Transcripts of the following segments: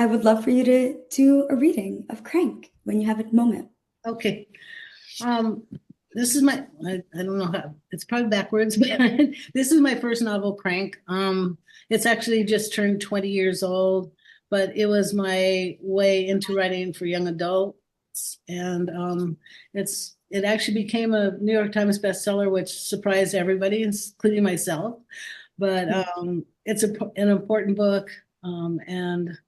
I would love for you to do a reading of Crank when you have a moment. Okay. Um, this is I don't know how, it's probably backwards, but this is my first novel, Crank. It's actually just turned 20 years old, but it was my way into writing for young adults. And it actually became a New York Times bestseller, which surprised everybody, including myself. But it's an important book. And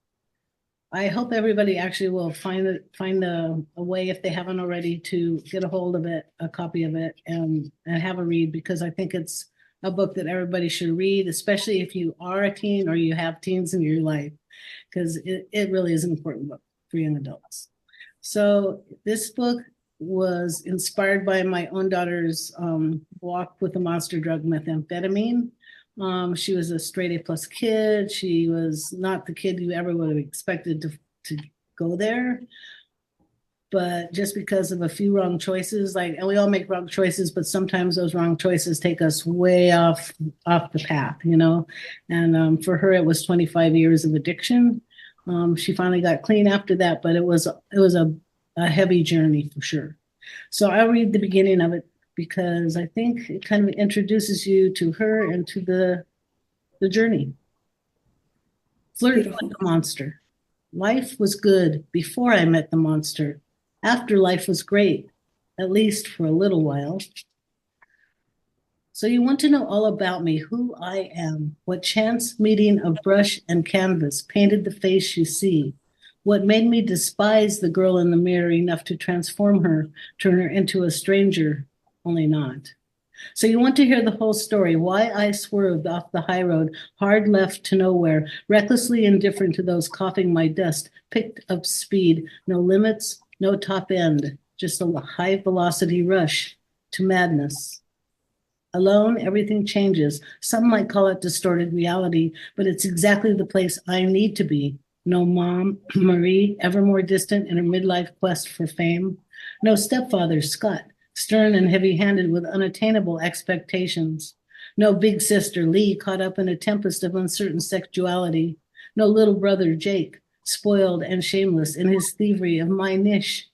I hope everybody actually will find a way, if they haven't already, to get a hold of it, a copy of it, and have a read, because I think it's a book that everybody should read, especially if you are a teen or you have teens in your life, because it really is an important book for young adults. So this book was inspired by my own daughter's walk with the monster drug methamphetamine. She was a straight A plus kid. She was not the kid you ever would have expected to go there. But just because of a few wrong choices, and we all make wrong choices, but sometimes those wrong choices take us way off the path, And for her, it was 25 years of addiction. She finally got clean after that, but it was a heavy journey for sure. So I'll read the beginning of it, because I think it kind of introduces you to her and to the journey. Flirt like a monster. Life was good before I met the monster. After life was great, at least for a little while. So you want to know all about me, who I am, what chance meeting of brush and canvas painted the face you see, what made me despise the girl in the mirror enough to transform her, turn her into a stranger, only not. So you want to hear the whole story, why I swerved off the high road, hard left to nowhere, recklessly indifferent to those coughing my dust, picked up speed, no limits, no top end, just a high velocity rush to madness. Alone, everything changes. Some might call it distorted reality, but it's exactly the place I need to be. No mom, Marie, ever more distant in her midlife quest for fame. No stepfather, Scott, stern and heavy-handed with unattainable expectations. No big sister, Lee, caught up in a tempest of uncertain sexuality. No little brother, Jake, spoiled and shameless in his thievery of my niche.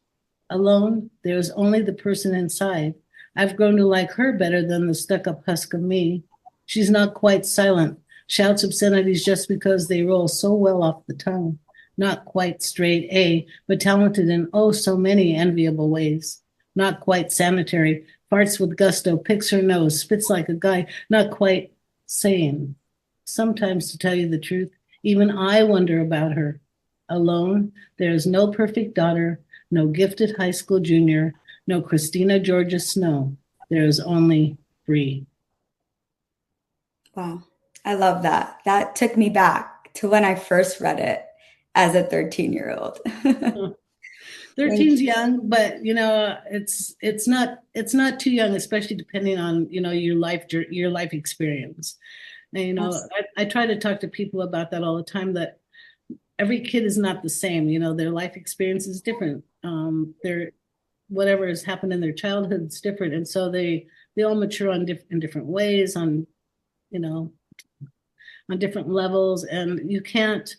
Alone, there is only the person inside. I've grown to like her better than the stuck-up husk of me. She's not quite silent, shouts obscenities just because they roll so well off the tongue. Not quite straight A, but talented in oh so many enviable ways. Not quite sanitary, farts with gusto, picks her nose, spits like a guy, not quite sane. Sometimes, to tell you the truth, even I wonder about her. Alone, there is no perfect daughter, no gifted high school junior, no Christina Georgia Snow. There is only Bree. Wow. I love that. That took me back to when I first read it as a 13-year-old. 13's young, but it's not too young, especially depending on your life experience. And I try to talk to people about that all the time, that every kid is not the same. Their life experience is different. Their whatever has happened in their childhood is different, and so they all mature in different ways, on different levels, and you can't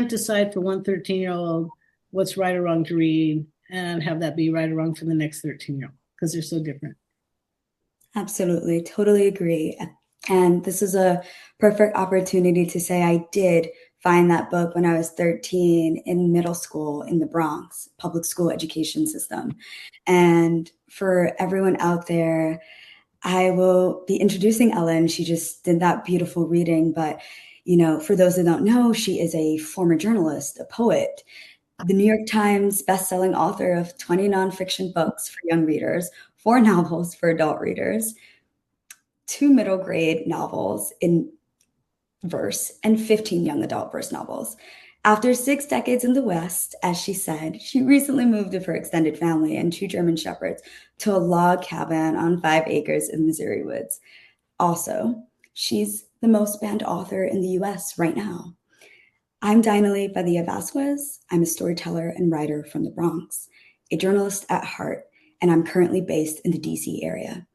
decide for one 13-year-old what's right or wrong to read and have that be right or wrong for the next 13-year-old, because they're so different. Absolutely. Totally agree. And this is a perfect opportunity to say I did find that book when I was 13 in middle school in the Bronx public school education system. And for everyone out there, I will be introducing Ellen. She just did that beautiful reading. But, for those that don't know, she is a former journalist, a poet, the New York Times bestselling author of 20 nonfiction books for young readers, 4 novels for adult readers, 2 middle grade novels in verse, and 15 young adult verse novels. After 6 decades in the West, as she said, she recently moved with her extended family and 2 German shepherds to a log cabin on 5 acres in Missouri woods. Also, she's the most banned author in the US right now. I'm Dinah Padilla-Vasquez. I'm a storyteller and writer from the Bronx, a journalist at heart, and I'm currently based in the DC area.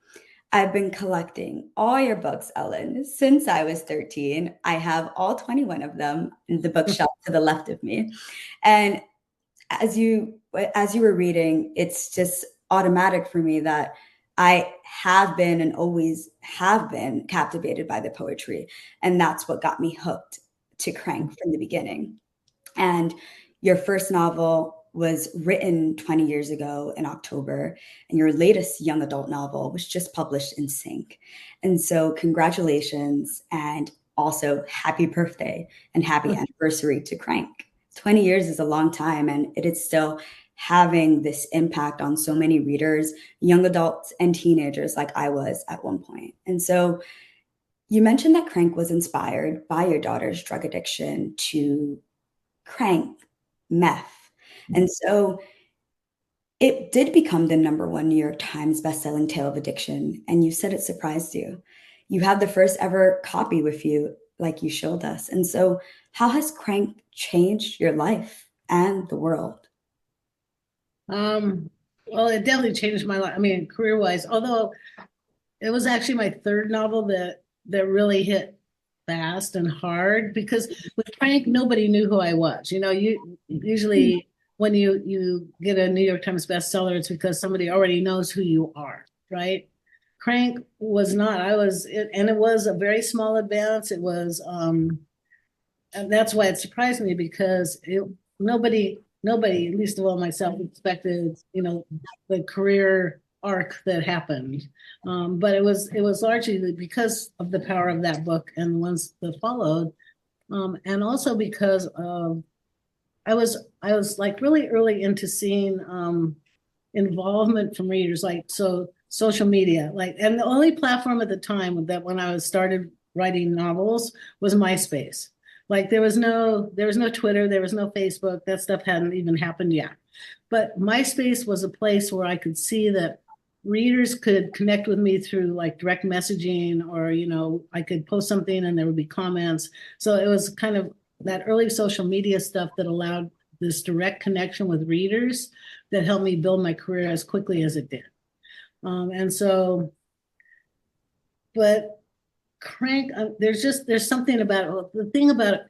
I've been collecting all your books, Ellen, since I was 13. I have all 21 of them in the bookshelf to the left of me. And as you were reading, it's just automatic for me that I have been and always have been captivated by the poetry. And that's what got me hooked to Crank from the beginning. And your first novel was written 20 years ago in October, and your latest young adult novel was just published in Sync. And so, congratulations, and also happy birthday and happy anniversary to Crank. 20 years is a long time, and it is still having this impact on so many readers, young adults, and teenagers like I was at one point. And so, you mentioned that Crank was inspired by your daughter's drug addiction to crank, meth. And so it did become the number one New York Times bestselling tale of addiction. And you said it surprised you. You have the first ever copy with you, like you showed us. And so, how has Crank changed your life and the world? Well, it definitely changed my life. I mean, career-wise, although it was actually my third novel that really hit fast and hard because with Frank, nobody knew who I was. You usually when you get a New York Times bestseller, it's because somebody already knows who you are, right? Crank was not. And it was a very small advance. It was, and that's why it surprised me because nobody, least of all myself, expected, the career arc that happened. But it was largely because of the power of that book and the ones that followed, and also because of I was like really early into seeing involvement from readers, like so social media, like, and the only platform at the time that when I was started writing novels was MySpace. Like there was no Twitter, there was no Facebook, that stuff hadn't even happened yet. But MySpace was a place where I could see that readers could connect with me through like direct messaging, or I could post something and there would be comments. So it was kind of that early social media stuff that allowed this direct connection with readers that helped me build my career as quickly as it did. And so, but Crank, there's something about the thing about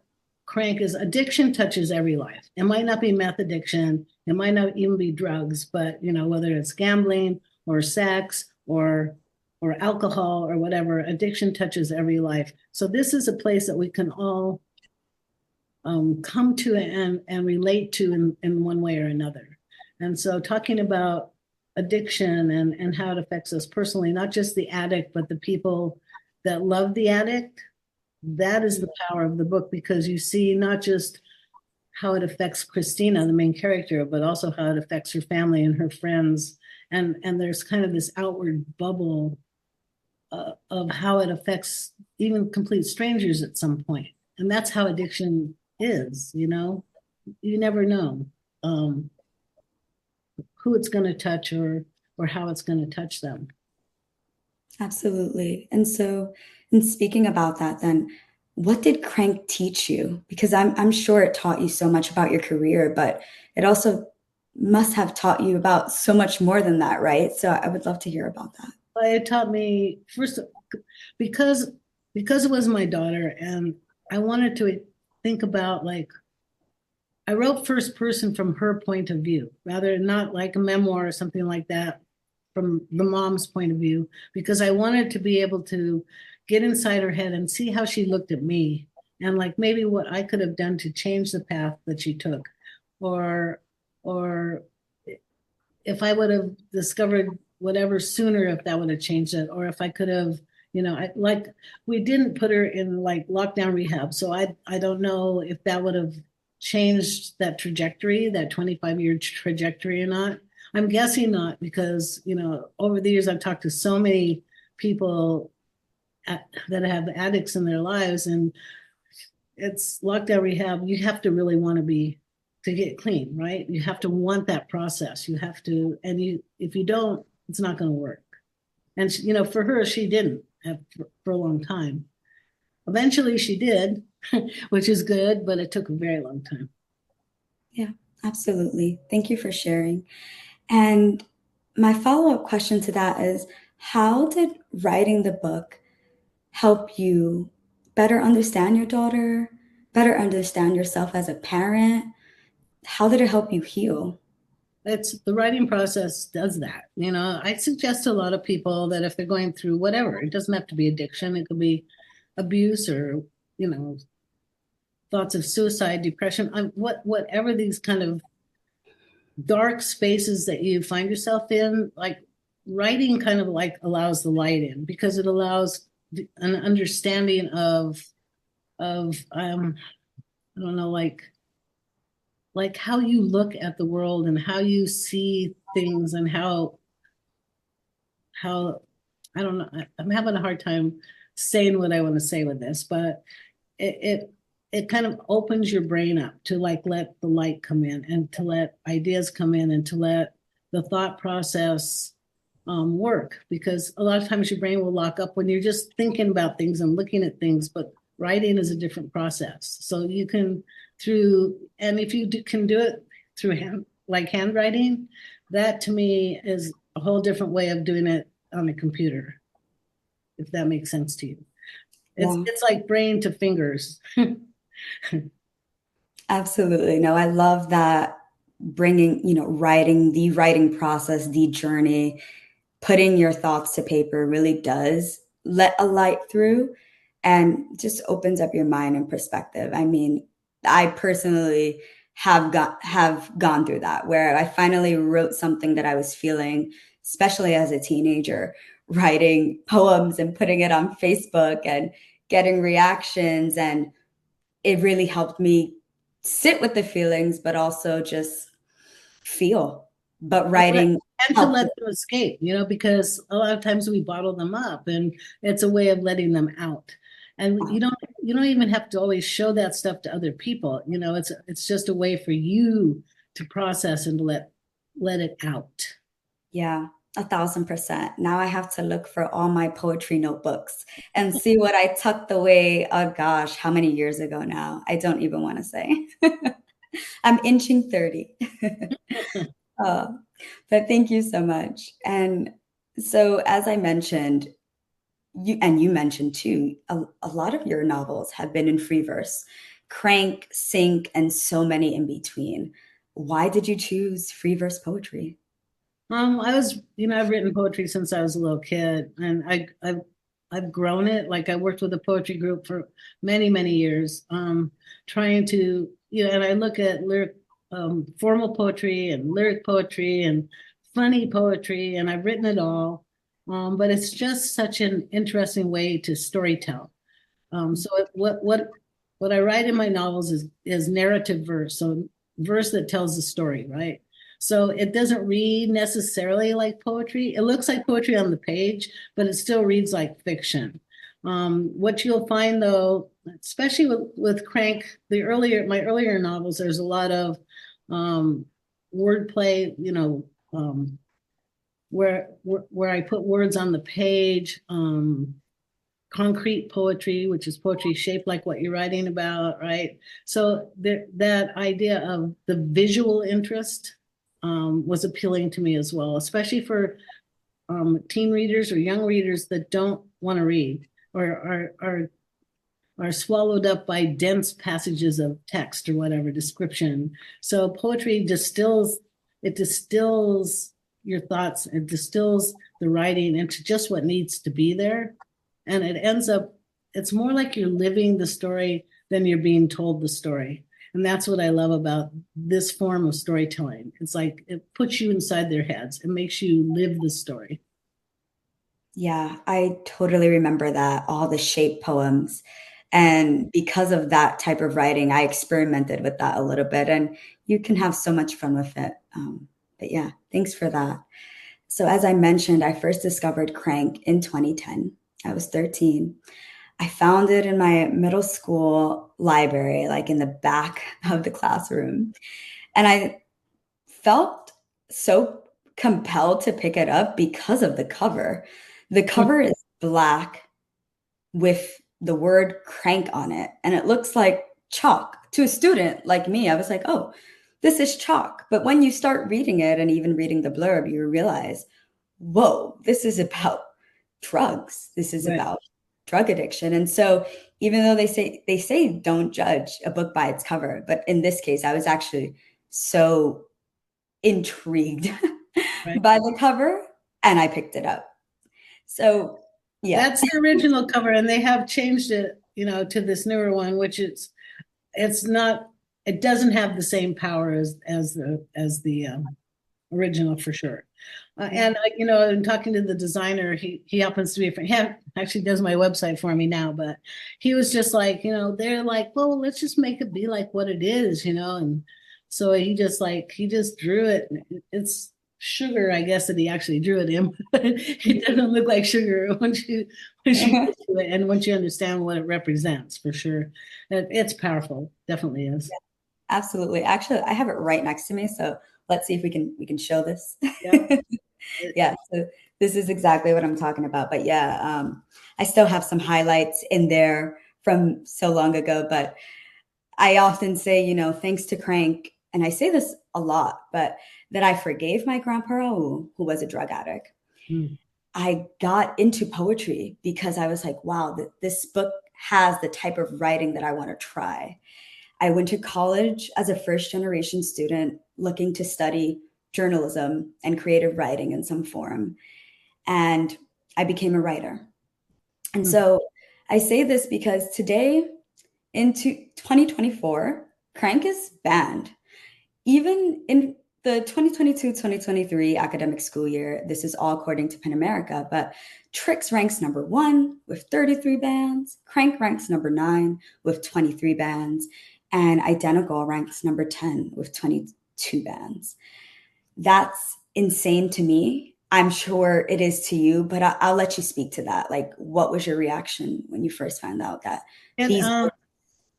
Crank is addiction touches every life. It might not be meth addiction, it might not even be drugs, but whether it's gambling or sex or alcohol or whatever, addiction touches every life. So this is a place that we can all come to and relate to in one way or another. And so talking about addiction and how it affects us personally, not just the addict, but the people that love the addict, that is the power of the book, because you see not just how it affects Christina, the main character, but also how it affects her family and her friends. And there's kind of this outward bubble of how it affects even complete strangers at some point. And that's how addiction is, you never know who it's going to touch or how it's going to touch them. Absolutely. And so, in speaking about that, then, what did Crank teach you? Because I'm sure it taught you so much about your career, but it also must have taught you about so much more than that, right? So I would love to hear about that. It taught me first because it was my daughter, and I wanted to think about, like, I wrote first person from her point of view, rather not like a memoir or something like that from the mom's point of view, because I wanted to be able to get inside her head and see how she looked at me, and like maybe what I could have done to change the path that she took, or or if I would have discovered whatever sooner, if that would have changed it, or if I could have, like, we didn't put her in like lockdown rehab, so I don't know if that would have changed that trajectory, that 25-year trajectory or not. I'm guessing not, because over the years I've talked to so many people that have addicts in their lives, and it's lockdown rehab. You have to really want to get clean, right? You have to want that process. You have to, and if you don't, it's not going to work. And for her, she didn't have for a long time. Eventually, she did, which is good, but it took a very long time. Yeah, absolutely. Thank you for sharing. And my follow-up question to that is, How did writing the book help you better understand your daughter, better understand yourself as a parent? How did it help you heal? It's the writing process does that. I suggest to a lot of people that if they're going through whatever, it doesn't have to be addiction, it could be abuse or, you know, thoughts of suicide, depression, whatever these kind of dark spaces that you find yourself in, like writing kind of like allows the light in because it allows an understanding of I don't know, like how you look at the world and how you see things and how I don't know. I'm having a hard time saying what I want to say with this, but it it it kind of opens your brain up to like let the light come in and to let ideas come in and to let the thought process work because a lot of times your brain will lock up when you're just thinking about things and looking at things, but writing is a different process. So you can and if you can do it through handwriting, that to me is a whole different way of doing it on a computer, if that makes sense to you. It's Yeah, it's like brain to fingers. absolutely. No, I love that bringing, the writing process, the journey, putting your thoughts to paper really does let a light through and just opens up your mind and perspective. I mean, I personally have gone through that where I finally wrote something that I was feeling, especially as a teenager, writing poems and putting it on Facebook and getting reactions, and it really helped me sit with the feelings but also just feel. But writing And to helped. let them escape, because a lot of times we bottle them up and it's a way of letting them out. And you don't even have to always show that stuff to other people. It's just a way for you to process and to let it out. Yeah, 1,000%. Now I have to look for all my poetry notebooks and see what I tucked away. Oh gosh, how many years ago now? I don't even want to say. I'm inching 30. Uh, but thank you so much. And so, as I mentioned, you mentioned too, a lot of your novels have been in free verse, crank, sync, and so many in between. Why did you choose free verse poetry? I've written poetry since I was a little kid, and I've grown it. Like I worked with a poetry group for many, many years, trying to, and I look at formal poetry and lyric poetry and funny poetry, and I've written it all. But it's just such an interesting way to storytell. So what I write in my novels is narrative verse, so verse that tells the story, right? So it doesn't read necessarily like poetry. It looks like poetry on the page, but it still reads like fiction. What you'll find though, especially with Crank, my earlier novels, there's a lot of wordplay, where I put words on the page. Concrete poetry, which is poetry shaped like what you're writing about, right? So that idea of the visual interest was appealing to me as well, especially for teen readers or young readers that don't want to read or are swallowed up by dense passages of text or whatever description. So poetry distills your thoughts, it distills the writing into just what needs to be there. And it's more like you're living the story than you're being told the story. And that's what I love about this form of storytelling. It's like it puts you inside their heads. It makes you live the story. Yeah, I totally remember that, all the shape poems. And because of that type of writing, I experimented with that a little bit, and you can have so much fun with it. But yeah, thanks for that. So, as I mentioned, I first discovered Crank in 2010. I was 13. I found it in my middle school library, like in the back of the classroom. And I felt so compelled to pick it up because of the cover. The cover is black with the word crank on it, and it looks like chalk. To a student like me, I was like, oh, this is chalk. But when you start reading it and even reading the blurb, you realize, whoa, this is about drugs. This is Right. about drug addiction. And so even though they say don't judge a book by its cover, but in this case, I was actually so intrigued Right. by the cover and I picked it up. So yeah. That's the original cover, and they have changed it, to this newer one, which it's not, it doesn't have the same power as the original for sure. And in talking to the designer, he happens to be a friend. He actually does my website for me now, but he was just like, they're like, well, let's just make it be like what it is, and so he just drew it. It's sugar, I guess, that he actually drew it in. It doesn't look like sugar once you get to it, and once you understand what it represents, for sure. It's powerful, definitely is. Absolutely. Actually, I have it right next to me, so let's see if we can show this. Yep. Yeah, so this is exactly what I'm talking about. But yeah, I still have some highlights in there from so long ago. But I often say, thanks to Crank, and I say this a lot, but that I forgave my grandpa Raul, who was a drug addict. Mm. I got into poetry because I was like, wow, this book has the type of writing that I want to try. I went to college as a first generation student looking to study journalism and creative writing in some form. And I became a writer. And Mm. so I say this because today, into 2024, Crank is banned. Even in the 2022-2023 academic school year, this is all according to PEN America, but Tricks ranks number 1 with 33 bans, Crank ranks number 9 with 23 bans, and Identical ranks number 10 with 22 bans. That's insane to me. I'm sure it is to you, but I'll let you speak to that. Like, what was your reaction when you first found out that And these books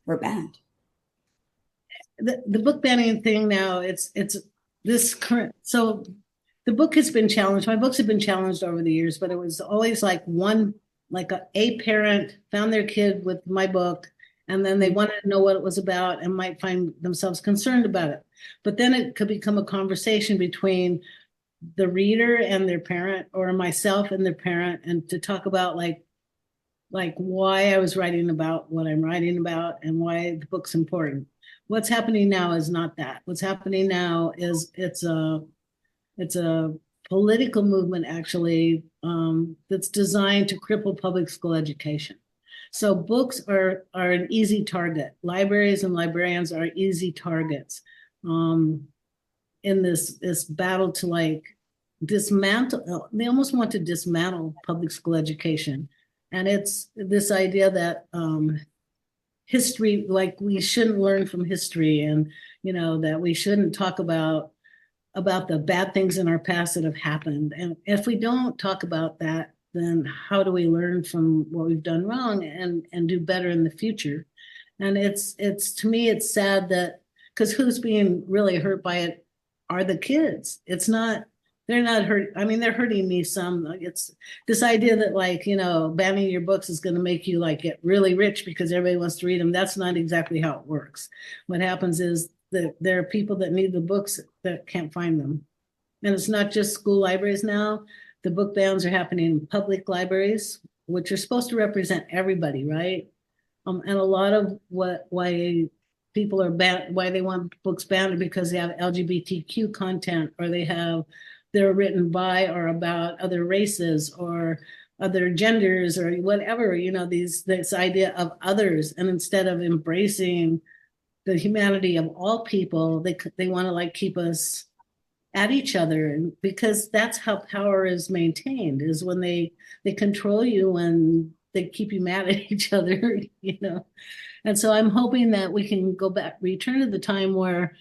were banned? the book banning thing now, it's this current, so the book has been challenged. My books have been challenged over the years, but it was always like a parent found their kid with my book, and then they wanted to know what it was about and might find themselves concerned about it. But then it could become a conversation between the reader and their parent, or myself and their parent, and to talk about like why I was writing about what I'm writing about and why the book's important. What's happening now is not that. What's happening now is it's a political movement, actually, that's designed to cripple public school education. So books are an easy target. Libraries and librarians are easy targets, in this battle to dismantle. They almost want to dismantle public school education, and it's this idea that history, like we shouldn't learn from history, and that we shouldn't talk about the bad things in our past that have happened. And if we don't talk about that, then how do we learn from what we've done wrong and do better in the future? And it's to me, it's sad that, because who's being really hurt by it are the kids. It's not, they're not hurt. I mean, they're hurting me some. It's this idea that banning your books is going to make you get really rich because everybody wants to read them. That's not exactly how it works. What happens is that there are people that need the books that can't find them. And it's not just school libraries now. The book bans are happening in public libraries, which are supposed to represent everybody, right? And a lot of why people are banned, why they want books banned, because they have LGBTQ content, or they're written by or about other races or other genders or whatever, this idea of others. And instead of embracing the humanity of all people, they want to keep us at each other, and because that's how power is maintained, is when they control you and they keep you mad at each other. And so I'm hoping that we can return to the time where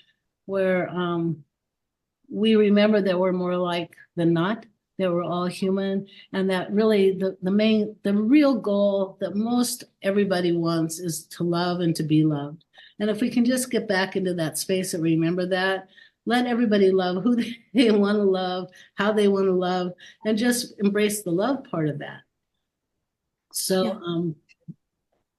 we remember that we're more like than not, that we're all human, and that really the real goal that most everybody wants is to love and to be loved. And if we can just get back into that space and remember that, let everybody love who they want to love, how they want to love, and just embrace the love part of that. Yeah. So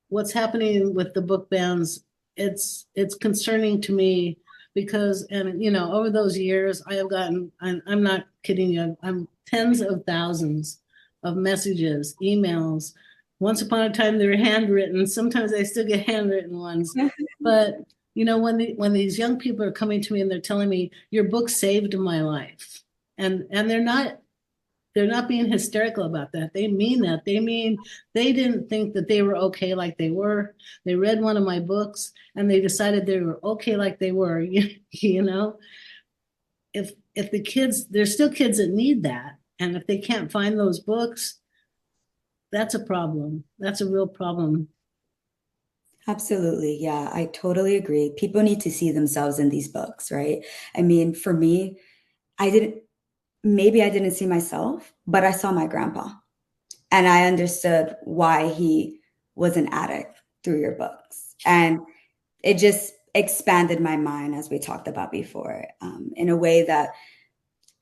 what's happening with the book bans, it's concerning to me, because, and over those years I have gotten, I'm not kidding you, I'm tens of thousands of messages, emails. Once upon a time, they were handwritten. Sometimes I still get handwritten ones. But when these young people are coming to me and they're telling me your book saved my life, and they're not being hysterical about that. They mean that. They mean they didn't think that they were okay like they were. They read one of my books and they decided they were okay like they were. You know, if the kids, there's still kids that need that, and if they can't find those books, that's a problem. That's a real problem. Absolutely. Yeah, I totally agree. People need to see themselves in these books, right? I mean, for me, I didn't, maybe I didn't see myself, but I saw my grandpa and I understood why he was an addict through your books. And it just expanded my mind, as we talked about before, in a way that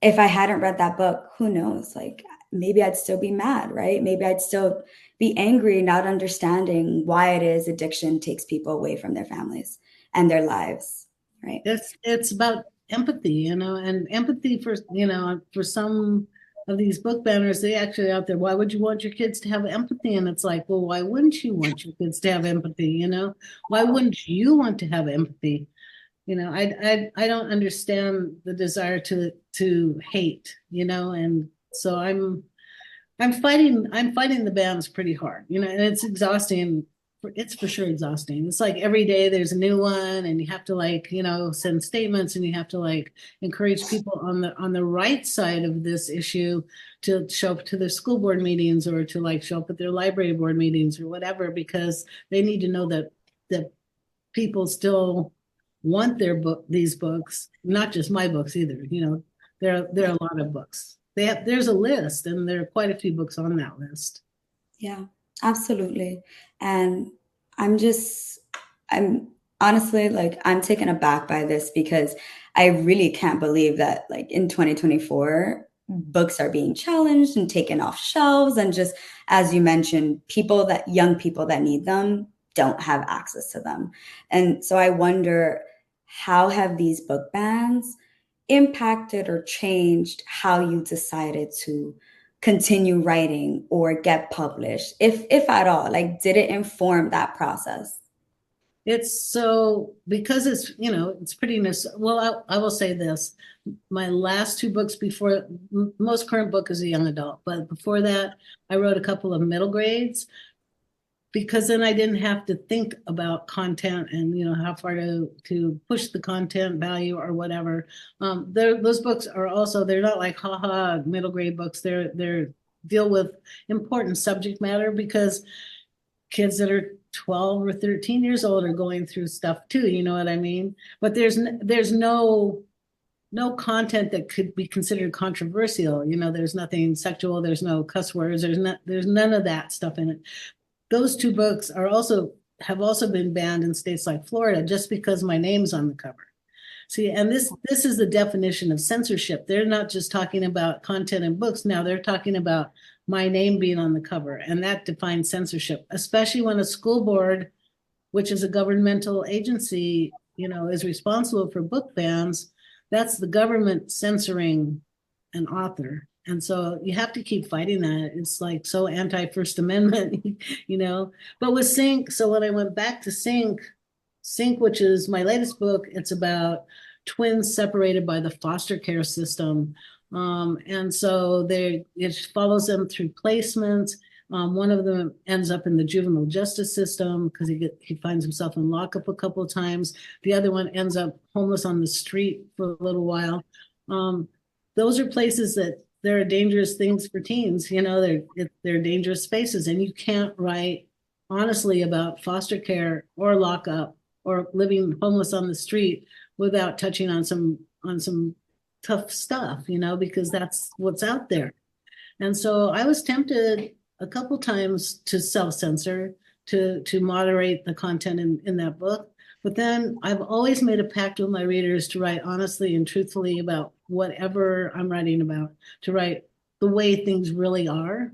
if I hadn't read that book, who knows? Like maybe I'd still be mad, right? Maybe I'd still be angry, not understanding why it is addiction takes people away from their families and their lives, right? It's about empathy, and empathy for some of these book banners, they actually out there, why would you want your kids to have empathy? And it's like, well, why wouldn't you want your kids to have empathy? Why wouldn't you want to have empathy? I don't understand the desire to hate, and so I'm fighting the bans pretty hard, and it's exhausting. It's for sure exhausting. It's like every day there's a new one, and you have to send statements, and you have to encourage people on the right side of this issue to show up to their school board meetings or to show up at their library board meetings or whatever, because they need to know that people still want these books, not just my books either. There are a lot of books. There's a list, and there are quite a few books on that list. Yeah, absolutely. And I'm just, I'm honestly I'm taken aback by this because I really can't believe that in 2024, books are being challenged and taken off shelves. And just as you mentioned, young people that need them don't have access to them. And so I wonder, how have these book bans impacted or changed how you decided to continue writing or get published, if at all? Did it inform that process? It's so because it's pretty well, I will say this. My last two books before most current book is a young adult, but before that, I wrote a couple of middle grades because then I didn't have to think about content and how far to push the content value or whatever. Those books are also, they're not like haha middle grade books. They're deal with important subject matter because kids that are 12 or 13 years old are going through stuff too, you know what I mean? But there's no content that could be considered controversial. There's nothing sexual, there's no cuss words, there's none of that stuff in it. Those two books have also been banned in states like Florida just because my name's on the cover. See, and this is the definition of censorship. They're not just talking about content in books now, they're talking about my name being on the cover, and that defines censorship, especially when a school board, which is a governmental agency, is responsible for book bans. That's the government censoring an author. And so you have to keep fighting that. It's so anti-First Amendment, But with Sync, so when I went back to Sync, which is my latest book, it's about twins separated by the foster care system. And so it follows them through placements. One of them ends up in the juvenile justice system because he finds himself in lockup a couple of times. The other one ends up homeless on the street for a little while. Those are places that there are dangerous things for teens. They're dangerous spaces, and you can't write honestly about foster care or lockup or living homeless on the street without touching on some tough stuff, because that's what's out there. And so I was tempted a couple times to self-censor, to moderate the content in that book. But then I've always made a pact with my readers to write honestly and truthfully about whatever I'm writing about, to write the way things really are.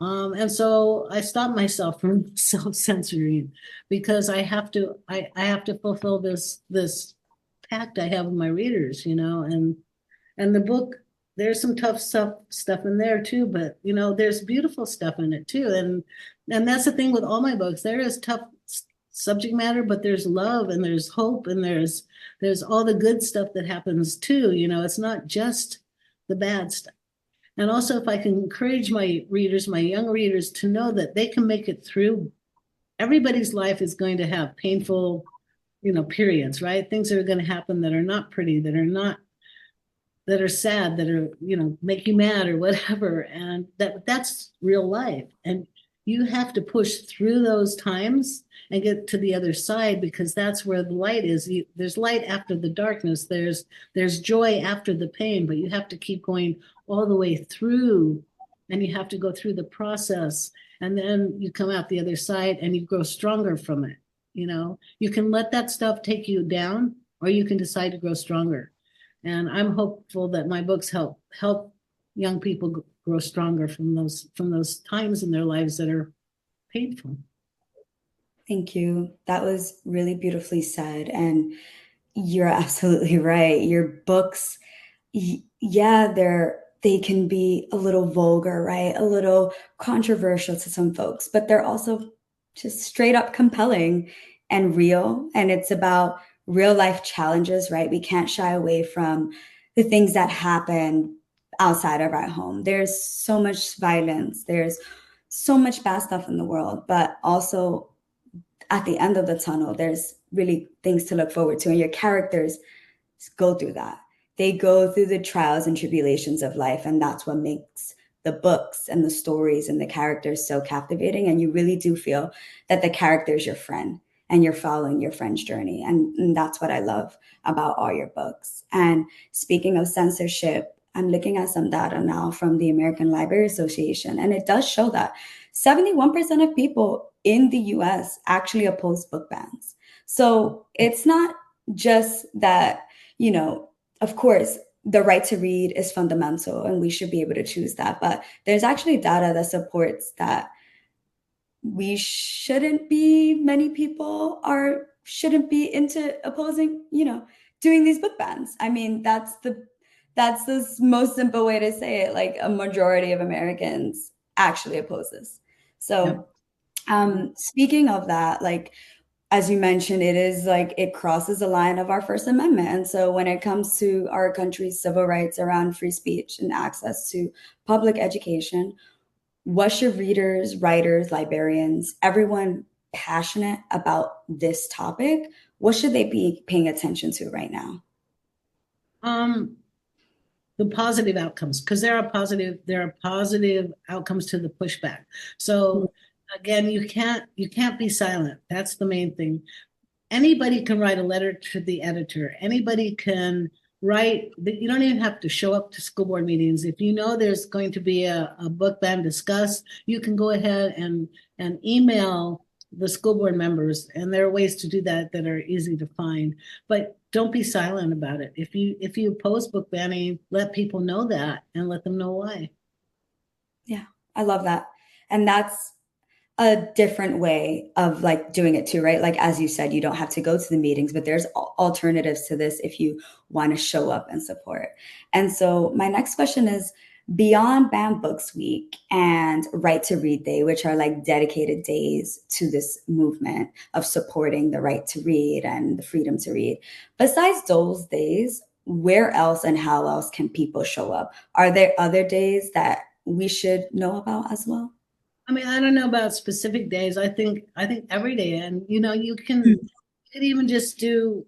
And so I stopped myself from self-censoring because I have to fulfill this pact I have with my readers, and the book there's some tough stuff in there too, but there's beautiful stuff in it too. And that's the thing with all my books. There is tough subject matter, but there's love and there's hope and there's all the good stuff that happens too. It's not just the bad stuff. And also, if I can encourage my readers, my young readers, to know that they can make it through. Everybody's life is going to have painful, periods, right? Things that are going to happen that are not pretty, that are sad, that are, make you mad or whatever. And that's real life. And you have to push through those times and get to the other side, because that's where the light is. There's light after the darkness. There's joy after the pain, but you have to keep going all the way through, and you have to go through the process, and then you come out the other side and you grow stronger from it. You can let that stuff take you down, or you can decide to grow stronger. And I'm hopeful that my books help young people grow stronger from those times in their lives that are painful. Thank you. That was really beautifully said. And you're absolutely right. Your books, yeah, they can be a little vulgar, right? A little controversial to some folks, but they're also just straight up compelling and real. And it's about real life challenges, right? We can't shy away from the things that happen outside of our home. There's so much violence. There's so much bad stuff in the world, but also at the end of the tunnel, there's really things to look forward to. And your characters go through that. They go through the trials and tribulations of life. And that's what makes the books and the stories and the characters so captivating. And you really do feel that the character is your friend and you're following your friend's journey. And that's what I love about all your books. And speaking of censorship, I'm looking at some data now from the American Library Association, and it does show that 71% of people in the US actually oppose book bans. So it's not just that, of course, the right to read is fundamental and we should be able to choose that. But there's actually data that supports that many people shouldn't be into opposing, doing these book bans. I mean, that's the most simple way to say it. Like a majority of Americans actually oppose this. Yeah. So, speaking of that, like as you mentioned, it is like it crosses the line of our First Amendment. And so when it comes to our country's civil rights around free speech and access to public education, what should readers, writers, librarians, everyone passionate about this topic, what should they be paying attention to right now? Um, the positive outcomes, because there are positive outcomes to the pushback. So again, you can't be silent. That's the main thing. Anybody can write a letter to the editor. Anybody can write. You don't even have to show up to school board meetings. If you know there's going to be a book ban discussed, you can go ahead and email the school board members, and there are ways to do that that are easy to find. But don't be silent about it. If you oppose book banning, let people know that and let them know why. Yeah, I love that. And that's a different way of like doing it too, right? Like as you said, you don't have to go to the meetings, but there's alternatives to this if you want to show up and support. And so my next question is beyond Banned Books Week and Right to Read Day, which are like dedicated days to this movement of supporting the right to read and the freedom to read. Besides those days, where else and how else can people show up? Are there other days that we should know about as well? I mean, I don't know about specific days. I think every day, and you could even just do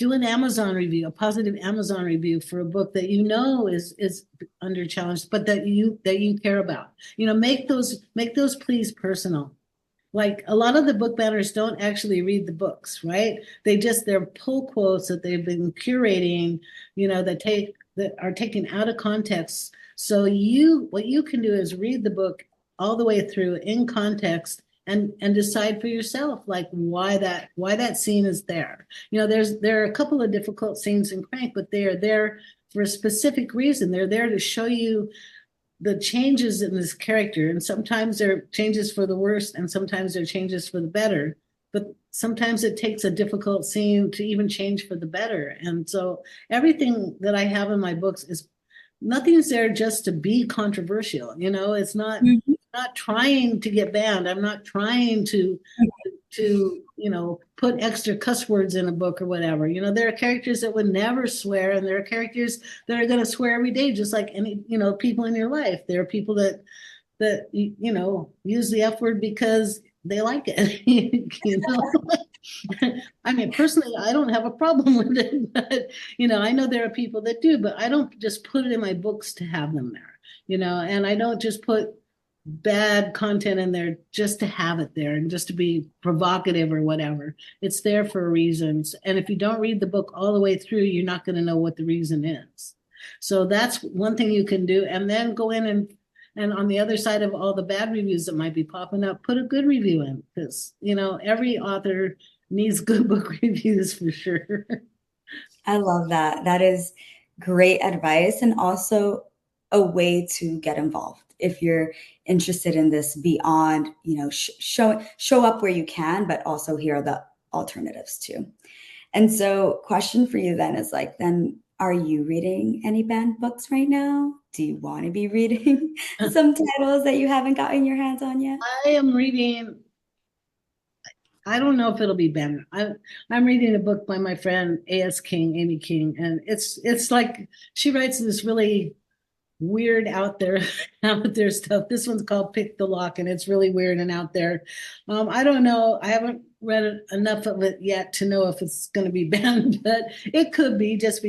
an Amazon review, a positive Amazon review for a book that is under challenge, but that you care about. Make those pleas personal. Like a lot of the book banners don't actually read the books, right? They're pull quotes that they've been curating, that are taken out of context. So what you can do is read the book all the way through in context and decide for yourself like why that scene is there. There are a couple of difficult scenes in Crank, but they are there for a specific reason. They're there to show you the changes in this character, and sometimes they're changes for the worse and sometimes they're changes for the better. but sometimes it takes a difficult scene to even change for the better. And so everything that I have in my books is nothing's there just to be controversial. It's Mhm. not trying to get banned. I'm not trying to put extra cuss words in a book or whatever. There are characters that would never swear, and there are characters that are going to swear every day, just like any people in your life. There are people that use the F word because they like it. I mean, personally, I don't have a problem with it, but I know there are people that do, but I don't just put it in my books to have them there, and I don't just put bad content in there just to have it there and just to be provocative or whatever. It's there for reasons. And if you don't read the book all the way through, you're not going to know what the reason is. So that's one thing you can do. And then go in and on the other side of all the bad reviews that might be popping up, put a good review in, because every author needs good book reviews for sure. I love that. That is great advice and also a way to get involved. If you're interested in this beyond, show up where you can, but also here are the alternatives too. And so, question for you then is like, then are you reading any banned books right now? Do you want to be reading some titles that you haven't gotten your hands on yet? I am reading. I don't know if it'll be better. I'm reading a book by my friend A.S. King, Amy King, and it's like she writes this really weird out there out there stuff. This one's called Pick the Lock, and it's really weird and out there. I don't know. I haven't read enough of it yet to know if it's going to be banned, but it could be just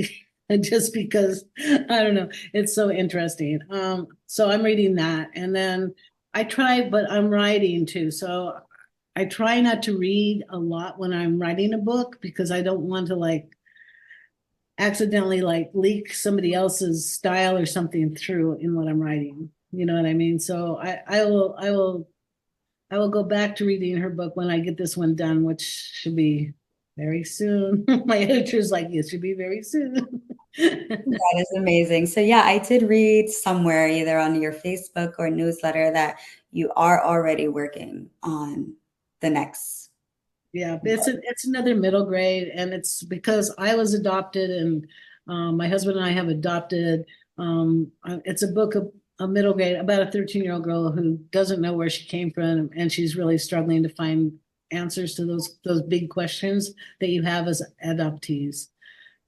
because I don't know. It's so interesting. So I'm reading that, and then I try, but I'm writing too. So I try not to read a lot when I'm writing a book because I don't want to like accidentally like leak somebody else's style or something through in what I'm writing. You know what I mean? So I will go back to reading her book when I get this one done, which should be very soon. My editor's like, it should be very soon. That is amazing. So yeah, I did read somewhere either on your Facebook or newsletter that you are already working on the next Yeah, book. it's another middle grade, and it's because I was adopted, and my husband and I have adopted. It's a book of a middle grade about a 13-year-old girl who doesn't know where she came from, and she's really struggling to find answers to those big questions that you have as adoptees.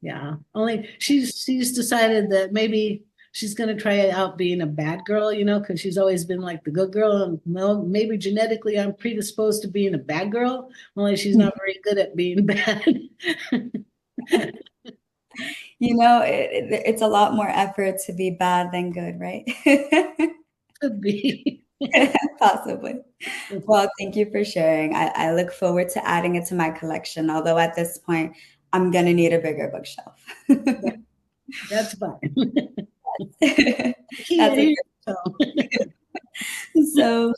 Yeah. Only she's decided that maybe she's gonna try out being a bad girl, because she's always been like the good girl. And well, maybe genetically I'm predisposed to being a bad girl, only she's not very good at being bad. It's a lot more effort to be bad than good, right? Could be. Possibly. Well, thank you for sharing. I look forward to adding it to my collection, although at this point, I'm gonna need a bigger bookshelf. That's fine. That's Can't a hear you. so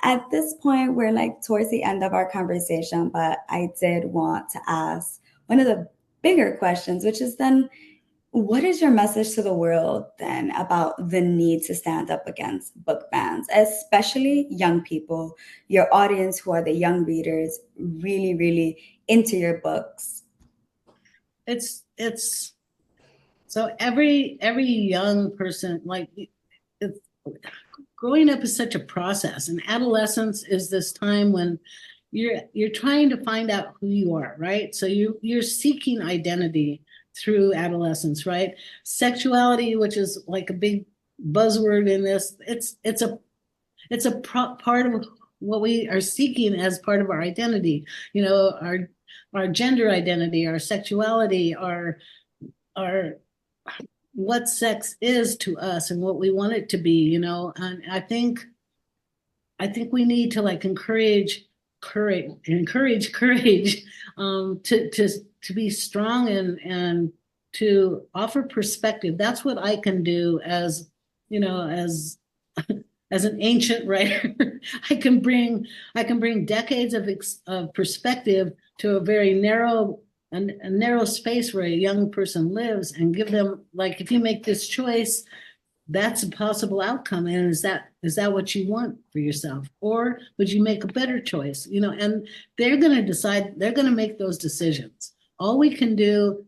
at this point, we're like towards the end of our conversation, but I did want to ask one of the bigger questions, which is then, what is your message to the world then about the need to stand up against book bans, especially young people, your audience who are the young readers, really, really into your books? It's so every young person like it's, growing up is such a process, and adolescence is this time when you're trying to find out who you are, right? So you're seeking identity through adolescence, right? Sexuality, which is like a big buzzword in this, it's a part of what we are seeking as part of our identity. Our gender identity, our sexuality, our what sex is to us and what we want it to be. And I think we need to like encourage courage, to be strong and to offer perspective. That's what I can do as as an ancient writer. I can bring decades of perspective to a very narrow space where a young person lives, and give them, like, if you make this choice, that's a possible outcome. And is that what you want for yourself? Or would you make a better choice? And they're going to decide, they're going to make those decisions. All we can do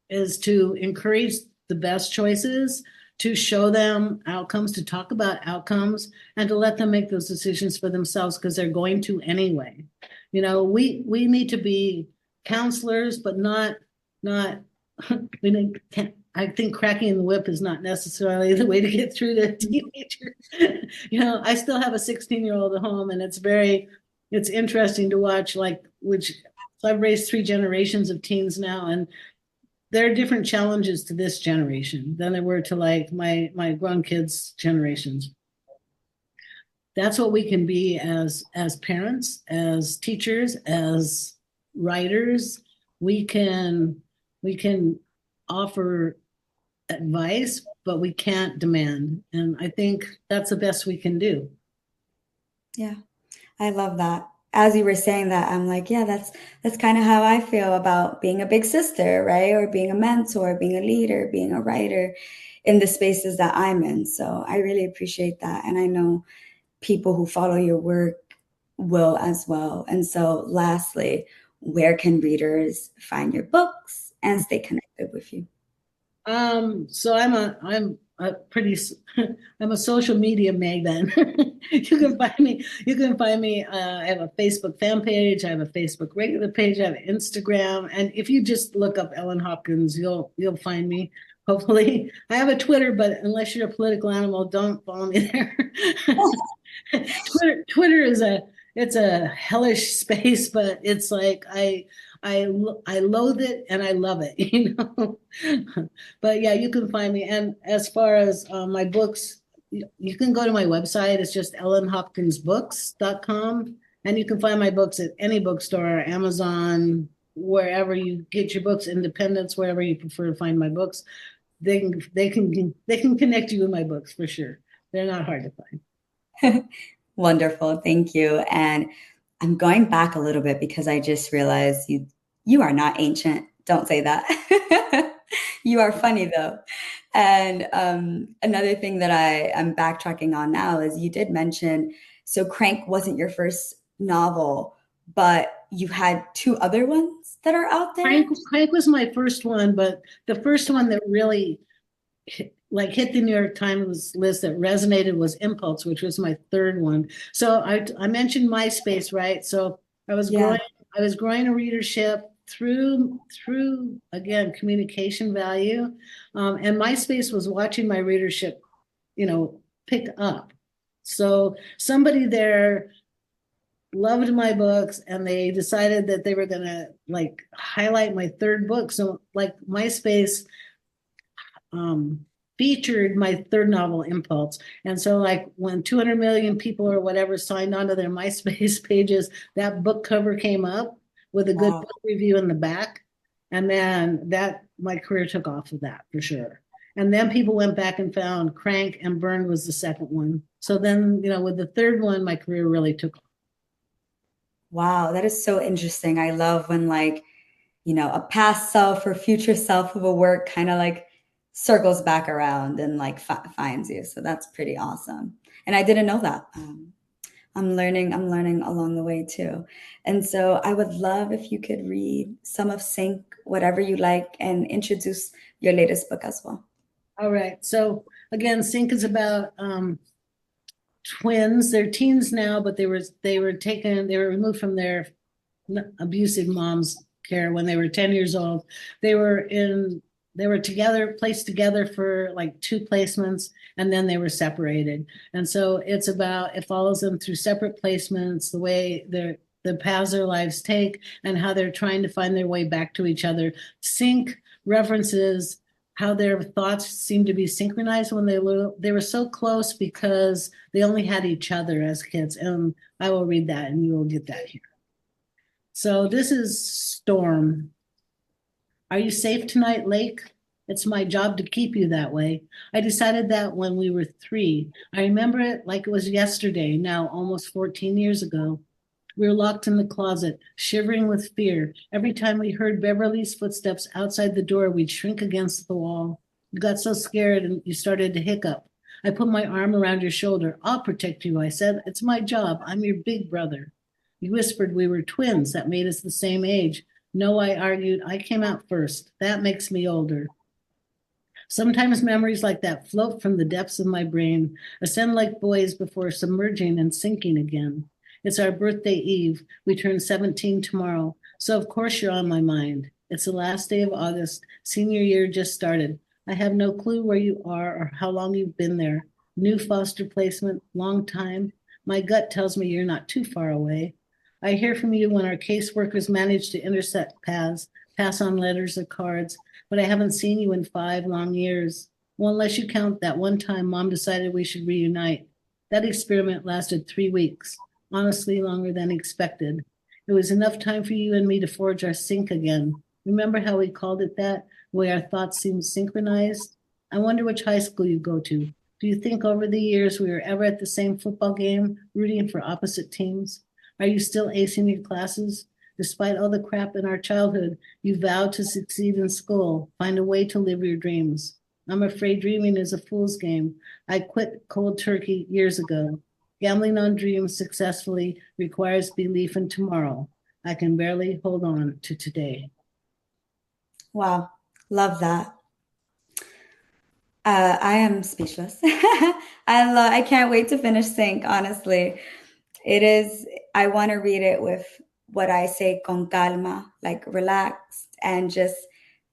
is to encourage the best choices, to show them outcomes, to talk about outcomes, and to let them make those decisions for themselves because they're going to anyway. We need to be counselors, but not we can't. I think cracking the whip is not necessarily the way to get through to teenagers. I still have a 16-year-old at home, and it's interesting to watch, so I've raised 3 generations of teens now, and there are different challenges to this generation than there were to like my grown kids' generations. That's what we can be as parents, as teachers, as writers. We can offer advice, but we can't demand. And I think that's the best we can do. Yeah, I love that. As you were saying that, I'm like, yeah, that's kind of how I feel about being a big sister, right? Or being a mentor, being a leader, being a writer in the spaces that I'm in. So I really appreciate that. And I know people who follow your work will as well. And so lastly, where can readers find your books and stay connected with you? So I'm a pretty I'm a social media maven. You can find me. I have a Facebook fan page. I have a Facebook regular page. I have Instagram, and if you just look up Ellen Hopkins, you'll find me. Hopefully, I have a Twitter, but unless you're a political animal, don't follow me there. Twitter it's a hellish space, but it's like I loathe it and I love it. But yeah, you can find me. And as far as my books, you can go to my website. It's just ellenhopkinsbooks.com. And you can find my books at any bookstore, Amazon, wherever you get your books, Independence, wherever you prefer to find my books. They can connect you with my books for sure. They're not hard to find. Wonderful. Thank you. And I'm going back a little bit because I just realized you are not ancient. Don't say that. You are funny though. And another thing that I am backtracking on now is you did mention, so Crank wasn't your first novel, but you had 2 other ones that are out there. Crank was my first one, but the first one that really hit the New York Times list that resonated was Impulse, which was my third one. So I mentioned MySpace, right? So I was Yeah. growing a readership through again communication value, and MySpace was watching my readership, pick up. So somebody there loved my books and they decided that they were going to highlight my third book. So MySpace featured my third novel, Impulse. And so when 200 million people or whatever signed onto their MySpace pages, that book cover came up with a good Wow. book review in the back. And then my career took off of that for sure. And then people went back and found Crank, and Burned was the second one. So then, with the third one, my career really took off. Wow, that is so interesting. I love when a past self or future self of a work kind of circles back around and finds you. So that's pretty awesome. And I didn't know that. I'm learning along the way too. And so I would love if you could read some of Sync, whatever you like, and introduce your latest book as well. All right. So again, Sync is about twins. They're teens now, but they were removed from their abusive mom's care when they were 10 years old. They were placed together for 2 placements, and then they were separated. And so it follows them through separate placements, the way the paths their lives take, and how they're trying to find their way back to each other. Sync references how their thoughts seem to be synchronized when they were so close because they only had each other as kids. And I will read that and you will get that here. So this is Storm. Are you safe tonight, Lake? It's my job to keep you that way. I decided that when we were 3. I remember it like it was yesterday, now almost 14 years ago. We were locked in the closet, shivering with fear. Every time we heard Beverly's footsteps outside the door, we'd shrink against the wall. You got so scared and you started to hiccup. I put my arm around your shoulder. I'll protect you, I said. It's my job. I'm your big brother. You whispered we were twins. That made us the same age. No, I argued. I came out first. That makes me older. Sometimes memories like that float from the depths of my brain, ascend like buoys before submerging and sinking again. It's our birthday eve. We turn 17 tomorrow. So, of course, you're on my mind. It's the last day of August. Senior year just started. I have no clue where you are or how long you've been there. New foster placement, long time. My gut tells me you're not too far away. I hear from you when our caseworkers manage to intersect paths, pass on letters or cards, but I haven't seen you in 5 long years. Well, unless you count that one time mom decided we should reunite. That experiment lasted 3 weeks, honestly, longer than expected. It was enough time for you and me to forge our sync again. Remember how we called it that, the way our thoughts seemed synchronized? I wonder which high school you go to. Do you think over the years we were ever at the same football game, rooting for opposite teams? Are you still acing your classes? Despite all the crap in our childhood, you vowed to succeed in school, find a way to live your dreams. I'm afraid dreaming is a fool's game. I quit cold turkey years ago. Gambling on dreams successfully requires belief in tomorrow. I can barely hold on to today. Wow, love that. I am speechless. I can't wait to finish Sync, honestly. It is, I want to read it with what I say con calma, like relaxed and just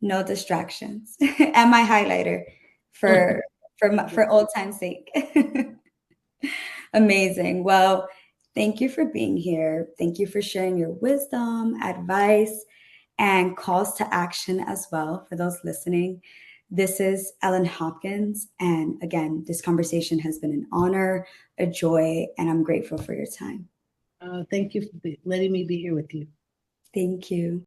no distractions. And my highlighter for for old time's sake. Amazing. Well, thank you for being here. Thank you for sharing your wisdom, advice, and calls to action as well for those listening. This is Ellen Hopkins. And again, this conversation has been an honor, a joy, and I'm grateful for your time. Thank you for letting me be here with you. Thank you.